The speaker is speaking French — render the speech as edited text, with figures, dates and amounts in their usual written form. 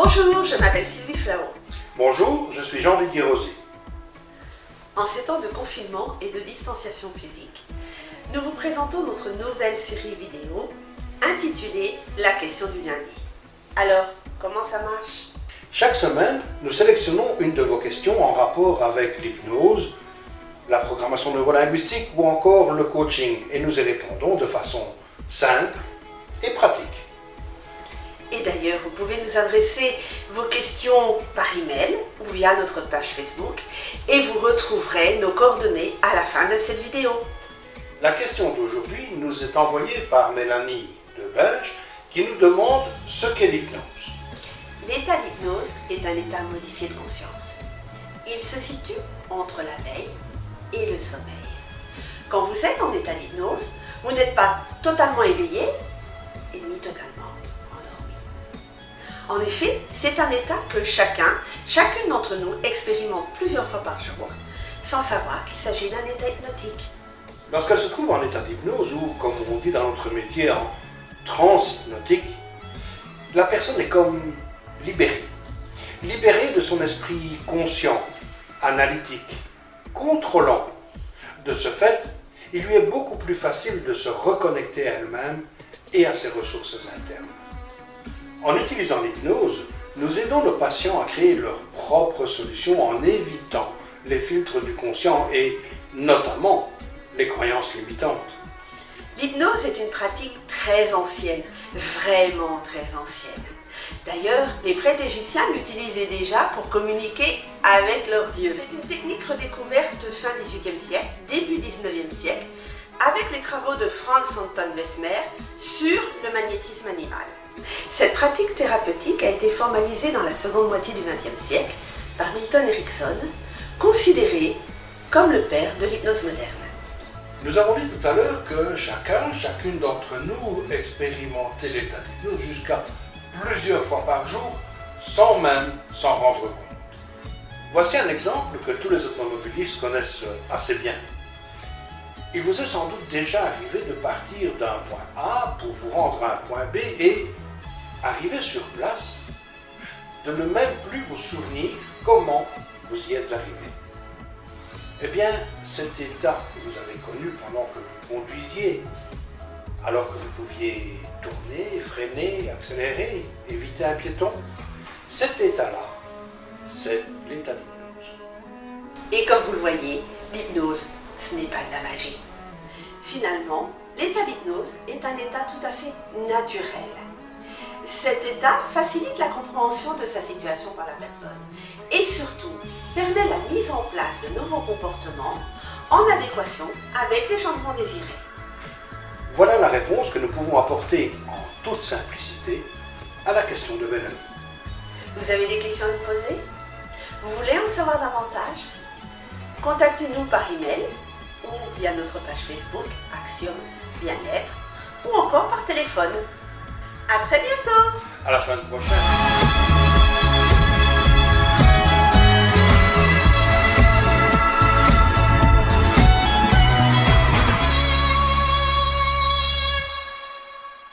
Bonjour, je m'appelle Sylvie Flao. Bonjour, je suis Jean-Didier Rosé. En ces temps de confinement et de distanciation physique, nous vous présentons notre nouvelle série vidéo intitulée La question du lundi. Alors, comment ça marche? Chaque semaine, nous sélectionnons une de vos questions en rapport avec l'hypnose, la programmation neurolinguistique ou encore le coaching et nous y répondons de façon simple et pratique. Et d'ailleurs, vous pouvez nous adresser vos questions par email ou via notre page Facebook et vous retrouverez nos coordonnées à la fin de cette vidéo. La question d'aujourd'hui nous est envoyée par Mélanie de Belge qui nous demande ce qu'est l'hypnose. L'état d'hypnose est un état modifié de conscience. Il se situe entre la veille et le sommeil. Quand vous êtes en état d'hypnose, vous n'êtes pas totalement éveillé et ni totalement endormi. En effet, c'est un état que chacune d'entre nous expérimente plusieurs fois par jour, sans savoir qu'il s'agit d'un état hypnotique. Lorsqu'elle se trouve en état d'hypnose ou, comme on dit dans notre métier, en transe hypnotique, la personne est comme libérée. Libérée de son esprit conscient, analytique, contrôlant. De ce fait, il lui est beaucoup plus facile de se reconnecter à elle-même et à ses ressources internes. En utilisant l'hypnose, nous aidons nos patients à créer leurs propres solutions en évitant les filtres du conscient et notamment les croyances limitantes. L'hypnose est une pratique très ancienne, vraiment très ancienne. D'ailleurs, les prêtres égyptiens l'utilisaient déjà pour communiquer avec leurs dieux. C'est une technique redécouverte fin XVIIIe siècle, début XIXe siècle, avec les travaux de Franz Anton Mesmer sur le magnétisme animal. Cette pratique thérapeutique a été formalisée dans la seconde moitié du XXe siècle par Milton Erickson, considéré comme le père de l'hypnose moderne. Nous avons dit tout à l'heure que chacune d'entre nous expérimentait l'état d'hypnose jusqu'à plusieurs fois par jour, sans même s'en rendre compte. Voici un exemple que tous les automobilistes connaissent assez bien. Il vous est sans doute déjà arrivé de partir d'un point A pour vous rendre à un point B et, arriver sur place, de ne même plus vous souvenir comment vous y êtes arrivé. Eh bien, cet état que vous avez connu pendant que vous conduisiez, alors que vous pouviez tourner, freiner, accélérer, éviter un piéton, cet état-là, c'est l'état d'hypnose. Et comme vous le voyez, l'hypnose, ce n'est pas de la magie. Finalement, l'état d'hypnose est un état tout à fait naturel. Cet état facilite la compréhension de sa situation par la personne et surtout permet la mise en place de nouveaux comportements en adéquation avec les changements désirés. Voilà la réponse que nous pouvons apporter en toute simplicité à la question de Mélanie. Vous avez des questions à nous poser? Vous voulez en savoir davantage? Contactez-nous par email ou via notre page Facebook Axiom Bien-être ou encore par téléphone. À très bientôt! À la semaine prochaine.